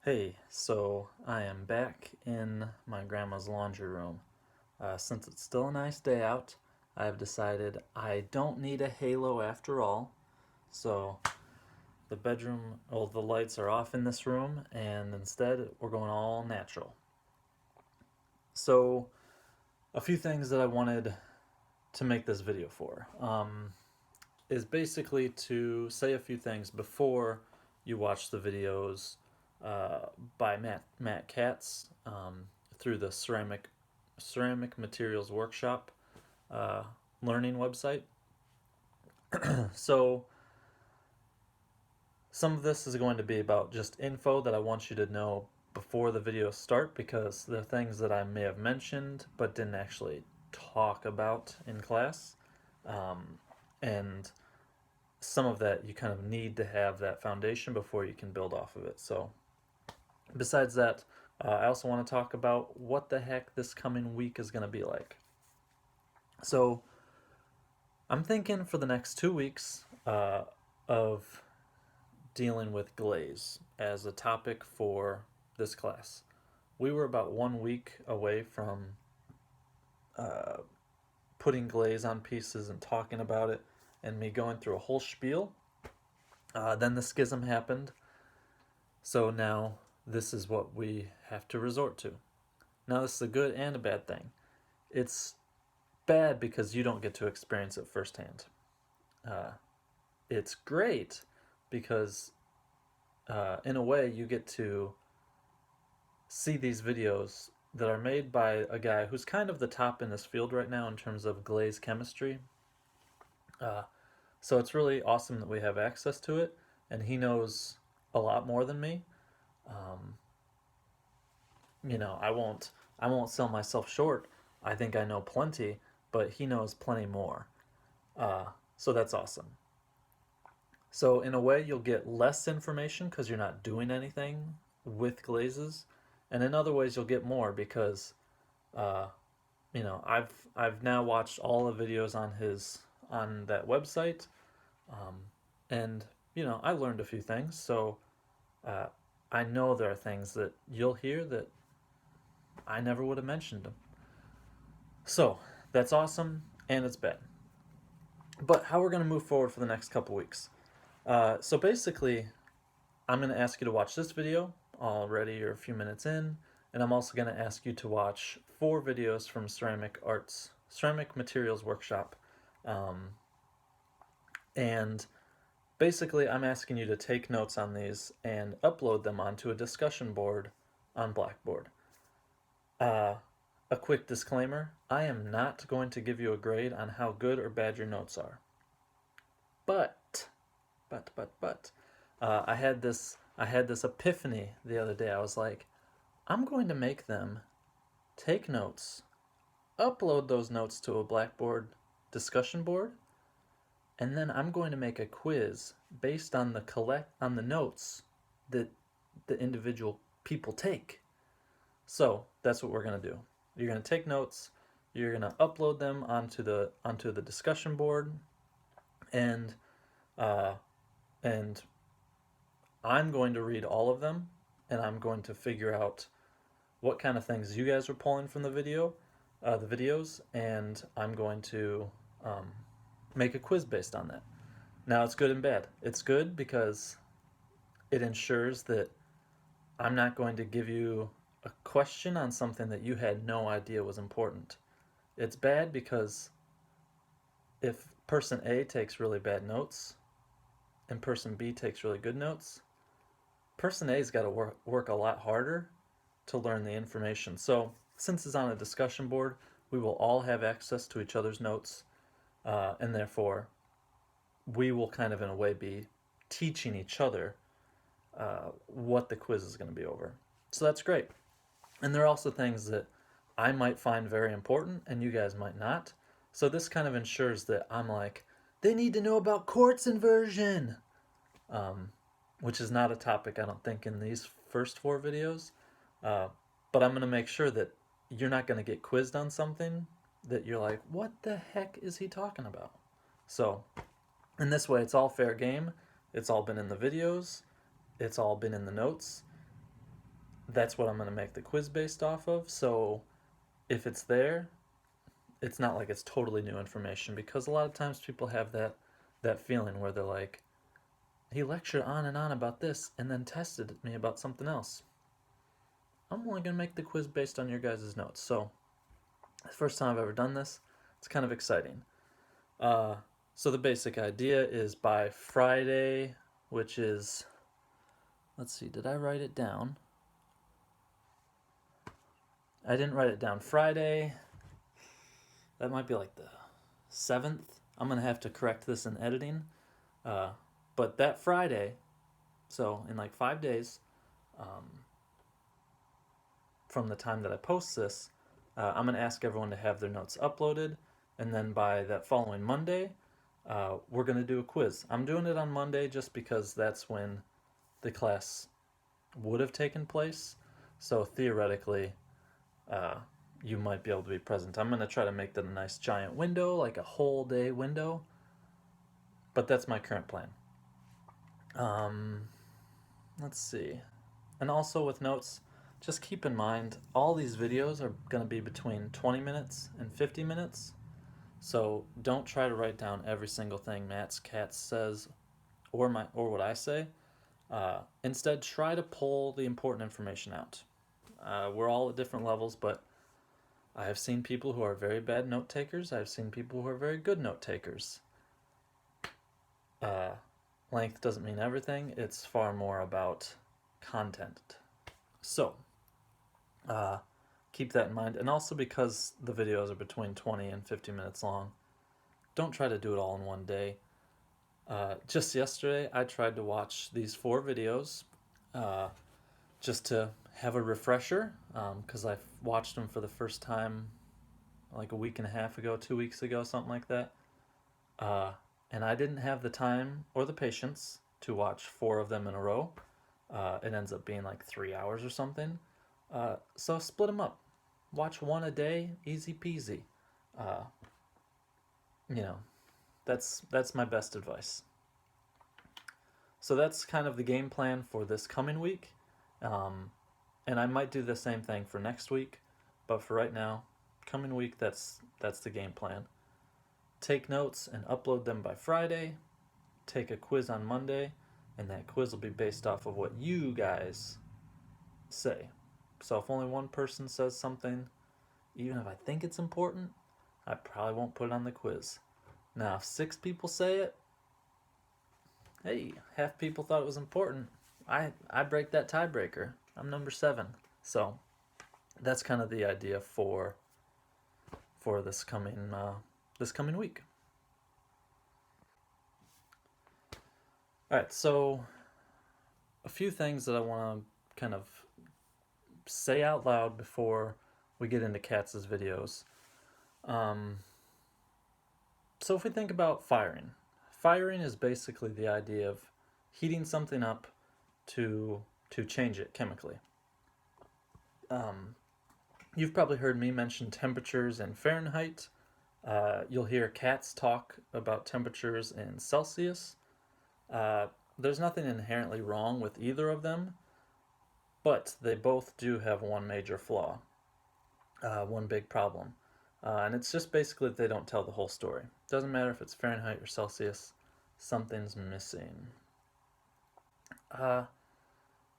Hey, so I am back in my grandma's laundry room. Since it's still a nice day out, I have decided I don't need a halo after all. So the lights are off in this room, and instead we're going all natural. So, a few things that I wanted to make this video for is basically to say a few things before you watch the videos uh, by Matt Katz through the ceramic materials workshop uh, learning website. So some of this is going to be about just info that I want you to know before the videos start, because they're things that I may have mentioned but didn't actually talk about in class. And some of that you kind of need to have that foundation before you can build off of it. So besides that, I also want to talk about what the heck this coming week is going to be like. So I'm thinking for the next 2 weeks of dealing with glaze as a topic for this class. We were about 1 week away from uh, putting glaze on pieces and talking about it, and me going through a whole spiel. Then the schism happened, so now this is what we have to resort to. Now, this is a good and a bad thing. It's bad because you don't get to experience it firsthand. Uh, it's great because, in a way, you get to see these videos that are made by a guy who's kind of the top in this field right now in terms of glaze chemistry. Uh, so it's really awesome that we have access to it, and he knows a lot more than me. Um, I won't sell myself short. I think I know plenty, but he knows plenty more. Uh, so that's awesome. So in a way, you'll get less information because you're not doing anything with glazes, and in other ways, you'll get more because uh, I've now watched all the videos on that website, um, and I learned a few things. So uh, I know there are things that you'll hear that I never would have mentioned them. So that's awesome, and it's bad. But how we're going to move forward for the next couple weeks. So basically, I'm going to ask you to watch this video already. You're a few minutes in, and I'm also going to ask you to watch 4 videos from Ceramic Materials Workshop. Um, and basically, I'm asking you to take notes on these and upload them onto a discussion board on Blackboard. Uh, a quick disclaimer, I am not going to give you a grade on how good or bad your notes are. But, I had this epiphany the other day. I was like, I'm going to make them take notes, upload those notes to a Blackboard discussion board, and then I'm going to make a quiz based on the notes that the individual people take. So that's what we're going to do. You're going to take notes, you're going to upload them onto the discussion board, and uh, and I'm going to read all of them, and I'm going to figure out what kind of things you guys are pulling from the videos, and I'm going to um, make a quiz based on that. Now, it's good and bad. It's good because it ensures that I'm not going to give you a question on something that you had no idea was important. It's bad because if person A takes really bad notes and person B takes really good notes, person A's got to work a lot harder to learn the information. So, since it's on a discussion board, we will all have access to each other's notes, and therefore, we will kind of, in a way, be teaching each other what the quiz is going to be over. So, that's great. And there are also things that I might find very important and you guys might not. So, this kind of ensures that I'm like, they need to know about quartz inversion, um, which is not a topic I don't think in these first 4 videos. Uh, but I'm going to make sure that you're not going to get quizzed on something that you're like, what the heck is he talking about? So, in this way, it's all fair game. It's all been in the videos, it's all been in the notes. that's what I'm going to make the quiz based off of. So if it's there, it's not like it's totally new information, because a lot of times people have that feeling where they're like, he lectured on and on about this and then tested me about something else. I'm only going to make the quiz based on your guys' notes. So, the first time I've ever done this. It's kind of exciting. So the basic idea is by Friday, which is, let's see, did I write it down? I didn't write it down. Friday, that might be like the 7th. I'm going to have to correct this in editing. But that Friday, so in like 5 days from the time that I post this, I'm going to ask everyone to have their notes uploaded. And then by that following Monday, we're going to do a quiz. I'm doing it on Monday just because that's when the class would have taken place. So theoretically, you might be able to be present. I'm going to try to make that a nice giant window, like a whole day window. But that's my current plan. Let's see. And also with notes, just keep in mind, all these videos are going to be between 20 minutes and 50 minutes. So don't try to write down every single thing Katz says or what I say. Instead, try to pull the important information out. We're all at different levels, but I have seen people who are very bad note takers. I've seen people who are very good note takers. Length doesn't mean everything. It's far more about content. So, keep that in mind. And also, because the videos are between 20 and 50 minutes long, don't try to do it all in one day. Just yesterday, I tried to watch these 4 videos just to have a refresher, because I watched them for the first time like a week and a half ago, 2 weeks ago, something like that. And I didn't have the time or the patience to watch 4 of them in a row. It ends up being like 3 hours or something. So split them up. Watch 1 a day, easy peasy. That's my best advice. So that's kind of the game plan for this coming week. And I might do the same thing for next week, but for right now, coming week, that's the game plan. Take notes and upload them by Friday. Take a quiz on Monday, and that quiz will be based off of what you guys say. So if only one person says something, even if I think it's important, I probably won't put it on the quiz. Now, if 6 people say it, hey, half people thought it was important. I break that tiebreaker. I'm number 7. So that's kind of the idea for this coming week. All right, so a few things that I want to kind of say out loud before we get into Katz's videos. So if we think about firing is basically the idea of heating something up to change it chemically. You've probably heard me mention temperatures in Fahrenheit. You'll hear Katz talk about temperatures in Celsius. There's nothing inherently wrong with either of them, but they both do have one major flaw, one big problem. And it's just basically that they don't tell the whole story. Doesn't matter if it's Fahrenheit or Celsius, something's missing.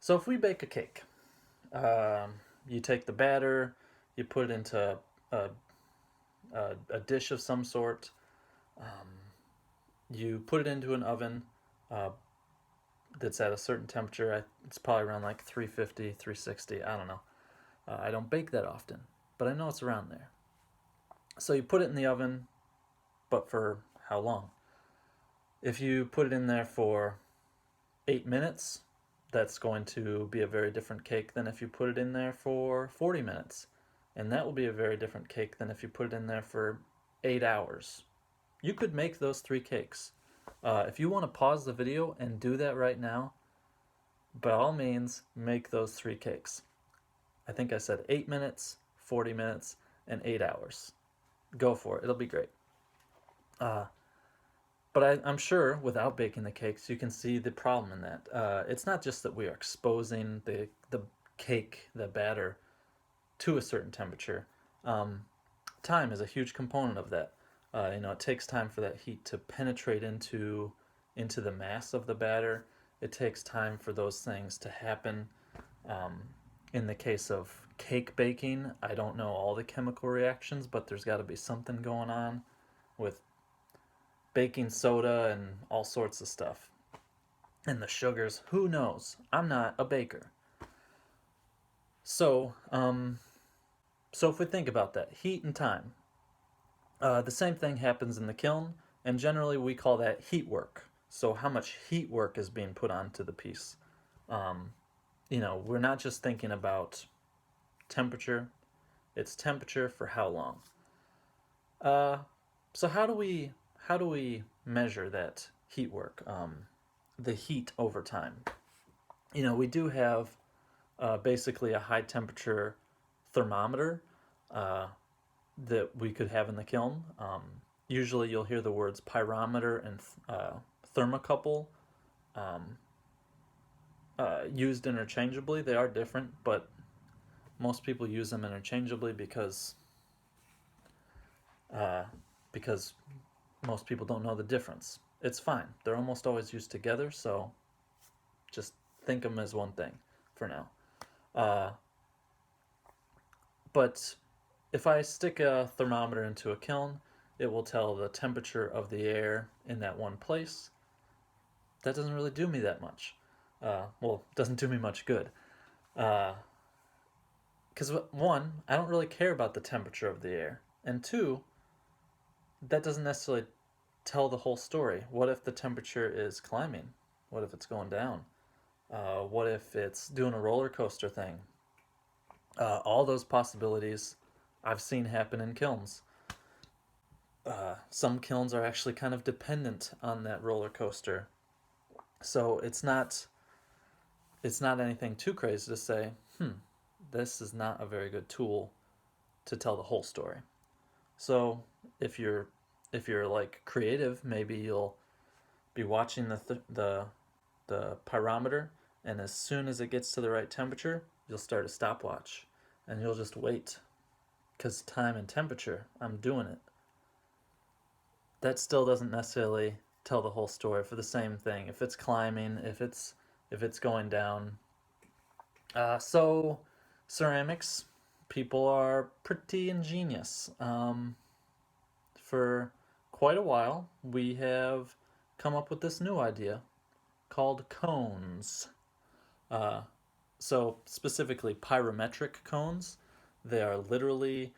So if we bake a cake, you take the batter, you put it into a dish of some sort, you put it into an oven that's at a certain temperature. It's probably around like 350, 360, I don't know. I don't bake that often, but I know it's around there. So you put it in the oven, but for how long? If you put it in there for 8 minutes, that's going to be a very different cake than if you put it in there for 40 minutes. And that will be a very different cake than if you put it in there for 8 hours. You could make those 3 cakes. If you want to pause the video and do that right now, by all means, make those 3 cakes. I think I said 8 minutes, 40 minutes, and 8 hours. Go for it. It'll be great. But I'm sure without baking the cakes, you can see the problem in that. It's not just that we are exposing the cake the batter to a certain temperature. Um, Time is a huge component of that. It takes time for that heat to penetrate into the mass of the batter. It takes time for those things to happen. Um, in the case of cake baking, I don't know all the chemical reactions, but there's got to be something going on with baking soda and all sorts of stuff. And the sugars, who knows? I'm not a baker. So, so if we think about that, heat and time, the same thing happens in the kiln, and generally we call that heat work. So how much heat work is being put onto the piece? Um, we're not just thinking about temperature. It's temperature for how long. Uh, so how do we measure that heat work? The heat over time. We do have basically a high temperature thermometer uh, that we could have in the kiln. Usually you'll hear the words pyrometer and thermocouple um, used interchangeably. They are different, but most people use them interchangeably uh, because most people don't know the difference. It's fine. They're almost always used together, so just think of them as one thing for now. Uh, but if I stick a thermometer into a kiln, it will tell the temperature of the air in that one place. That doesn't really do me that much. Well, doesn't do me much good. Because one, I don't really care about the temperature of the air. And two, that doesn't necessarily tell the whole story. What if the temperature is climbing? What if it's going down? What if it's doing a roller coaster thing? All those possibilities I've seen happen in kilns. Some kilns are actually kind of dependent on that roller coaster, so it's not anything too crazy to say, this is not a very good tool to tell the whole story. So if you're like creative, maybe you'll be watching the pyrometer, and as soon as it gets to the right temperature, you'll start a stopwatch, and you'll just wait, because time and temperature, I'm doing it. That still doesn't necessarily tell the whole story for the same thing. If it's climbing, if it's going down. So ceramics, people are pretty ingenious. For quite a while, we have come up with this new idea called cones. Uh, so specifically pyrometric cones. They are literally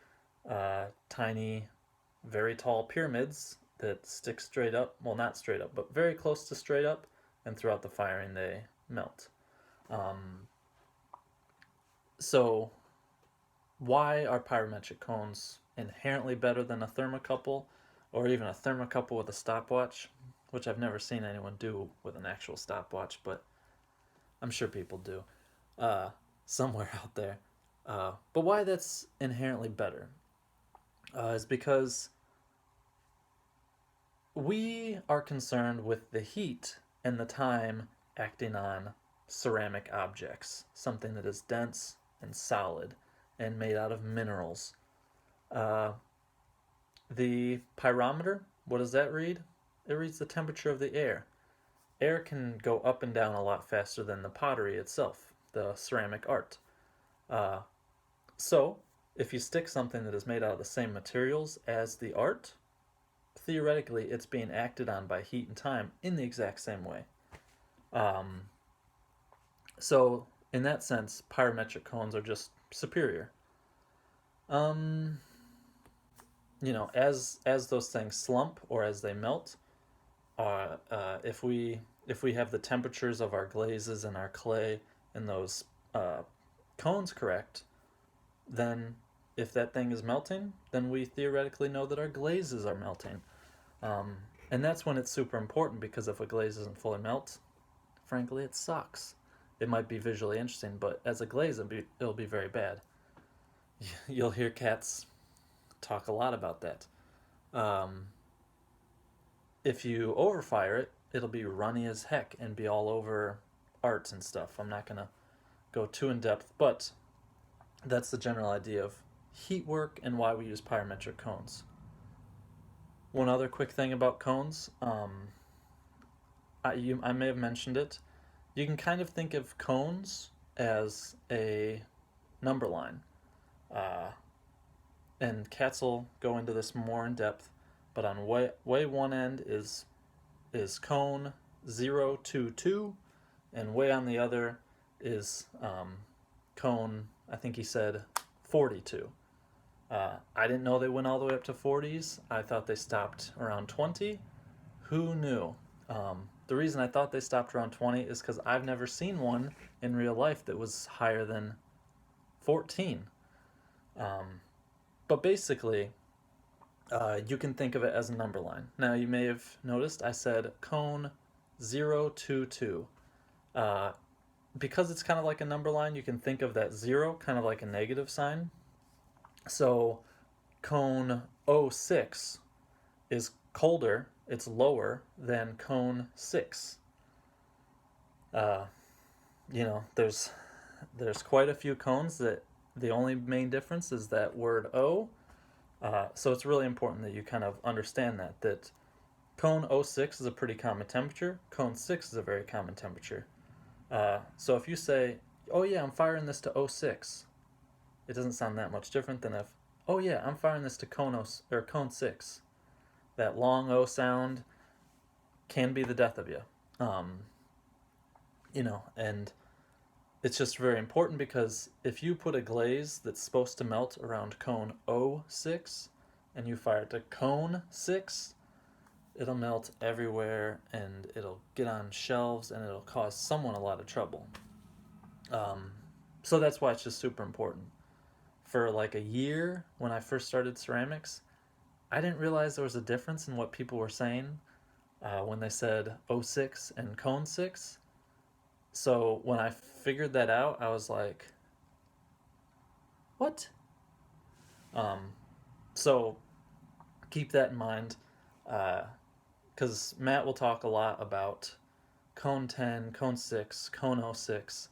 tiny, very tall pyramids that stick straight up. Well, not straight up, but very close to straight up. And throughout the firing, they melt. So why are pyrometric cones inherently better than a thermocouple, or even a thermocouple with a stopwatch, which I've never seen anyone do with an actual stopwatch, but I'm sure people do somewhere out there. But why that's inherently better is because we are concerned with the heat and the time acting on ceramic objects, something that is dense and solid and made out of minerals. Uh, the pyrometer, what does that read? It reads the temperature of the air. Air can go up and down a lot faster than the pottery itself, the ceramic art. Uh, so, if you stick something that is made out of the same materials as the art, theoretically it's being acted on by heat and time in the exact same way. Um, so, in that sense, pyrometric cones are just superior. Um, as those things slump or as they melt, if we have the temperatures of our glazes and our clay and those cones correct, then if that thing is melting, then we theoretically know that our glazes are melting. Um, and that's when it's super important, because if a glaze isn't fully melt, frankly, it sucks. It might be visually interesting, but as a glaze, it'll be very bad. You'll hear cats talk a lot about that. Um, if you overfire it, it'll be runny as heck and be all over art and stuff. I'm not gonna go too in depth, but that's the general idea of heat work and why we use pyrometric cones. One other quick thing about cones, I may have mentioned it. You can kind of think of cones as a number line. Uh, and Katz will go into this more in depth, but on way one end is cone 022, and way on the other is cone, I think he said 42. I didn't know they went all the way up to 40s. I thought they stopped around 20. Who knew? The reason I thought they stopped around 20 is because I've never seen one in real life that was higher than 14. But basically, you can think of it as a number line. Now, you may have noticed I said cone 022. Because it's kind of like a number line, you can think of that 0 kind of like a negative sign. So cone 06 is colder, it's lower than cone 6. There's quite a few cones that the only main difference is that word O. So it's really important that you kind of understand that cone 06 is a pretty common temperature, cone 6 is a very common temperature. So if you say, oh yeah, I'm firing this to 06, it doesn't sound that much different than if, oh yeah, I'm firing this to cone 6. That long O sound can be the death of you. And it's just very important because if you put a glaze that's supposed to melt around cone 06 and you fire it to cone 6, it'll melt everywhere and it'll get on shelves and it'll cause someone a lot of trouble. So that's why it's just super important. For like a year when I first started ceramics, I didn't realize there was a difference in what people were saying when they said 06 and cone 6. So when I figured that out, I was like, what? So keep that in mind, because Matt will talk a lot about cone 10, cone 6, cone 06.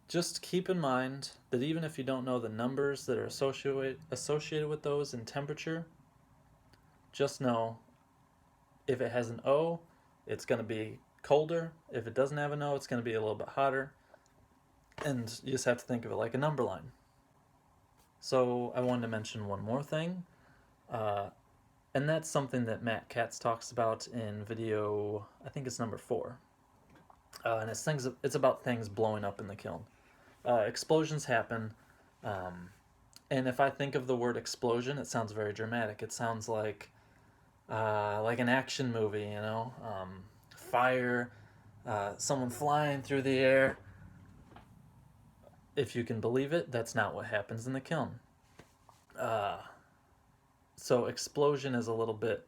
Just keep in mind that even if you don't know the numbers that are associated with those in temperature, just know if it has an O, it's going to be colder. If it doesn't have an O, it's going to be a little bit hotter. And you just have to think of it like a number line. So I wanted to mention one more thing. And that's something that Matt Katz talks about in video, I think it's number 4. And it's about things blowing up in the kiln. Explosions happen. And if I think of the word explosion, it sounds very dramatic. It sounds like an action movie, fire, someone flying through the air. If you can believe it, that's not what happens in the kiln. So explosion is a little bit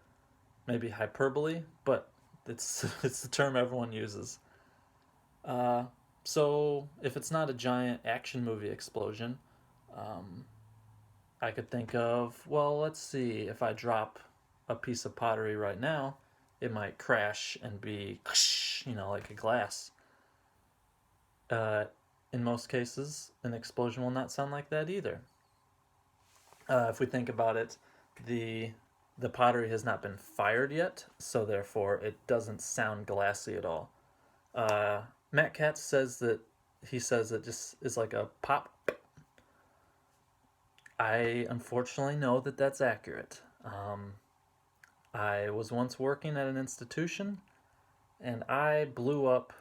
maybe hyperbole, but it's the term everyone uses. So if it's not a giant action movie explosion, I could think of, well, let's see, if I drop a piece of pottery right now, it might crash and be, like a glass. In most cases, an explosion will not sound like that either. If we think about it, the pottery has not been fired yet, so therefore it doesn't sound glassy at all. Matt Katz says that it just is like a pop. I unfortunately know that that's accurate. I was once working at an institution, and I blew up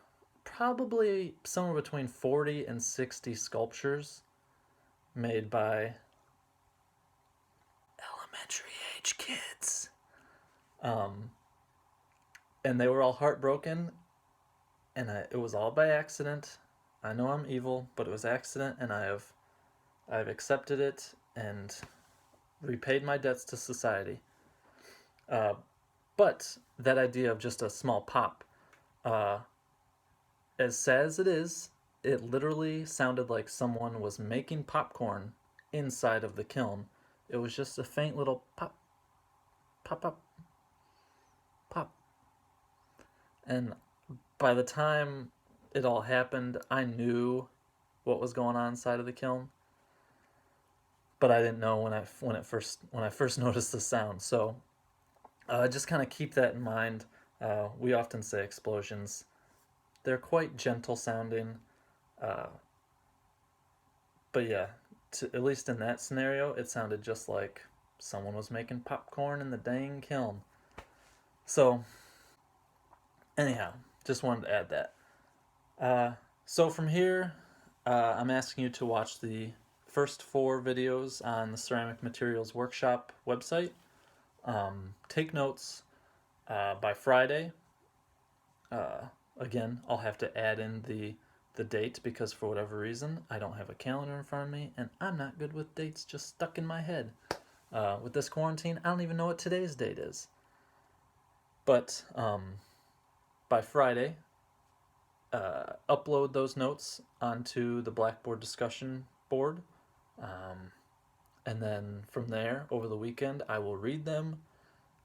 probably somewhere between 40 and 60 sculptures made by elementary age kids. And they were all heartbroken, and it was all by accident. I know I'm evil, but it was accident, and I've accepted it and repaid my debts to society. But that idea of just a small pop, as sad as it is, it literally sounded like someone was making popcorn inside of the kiln. It was just a faint little pop, pop, pop, pop. And by the time it all happened, I knew what was going on inside of the kiln, but I didn't know when I first noticed the sound. So just kind of keep that in mind. We often say explosions. They're quite gentle sounding, uh, but yeah, at least in that scenario, it sounded just like someone was making popcorn in the dang kiln. So anyhow, just wanted to add that. Uh, so from here, I'm asking you to watch the first 4 videos on the Ceramic Materials Workshop website. Take notes by Friday. Again, I'll have to add in the date because for whatever reason I don't have a calendar in front of me and I'm not good with dates just stuck in my head. With this quarantine, I don't even know what today's date is. But by Friday, upload those notes onto the Blackboard discussion board. Um, and then from there, over the weekend, I will read them.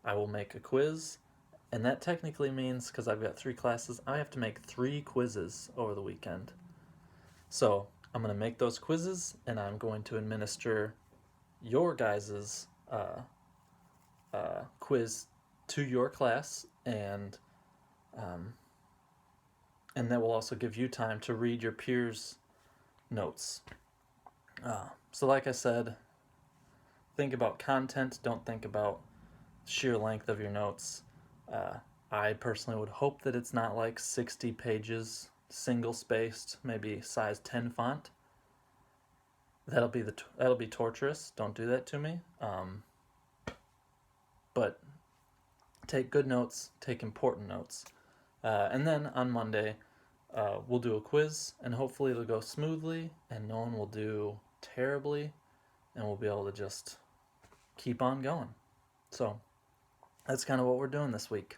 I will make a quiz. And that technically means, because I've got 3 classes, I have to make 3 quizzes over the weekend. So I'm going to make those quizzes and I'm going to administer your guys's quiz to your class, um, and that will also give you time to read your peers' notes. So like I said, think about content, don't think about sheer length of your notes. I personally would hope that it's not like 60 pages, single spaced, maybe size 10 font. That'll be torturous. Don't do that to me. But take good notes, take important notes. And then on Monday, we'll do a quiz, and hopefully it'll go smoothly, and no one will do terribly, and we'll be able to just keep on going. So that's kind of what we're doing this week.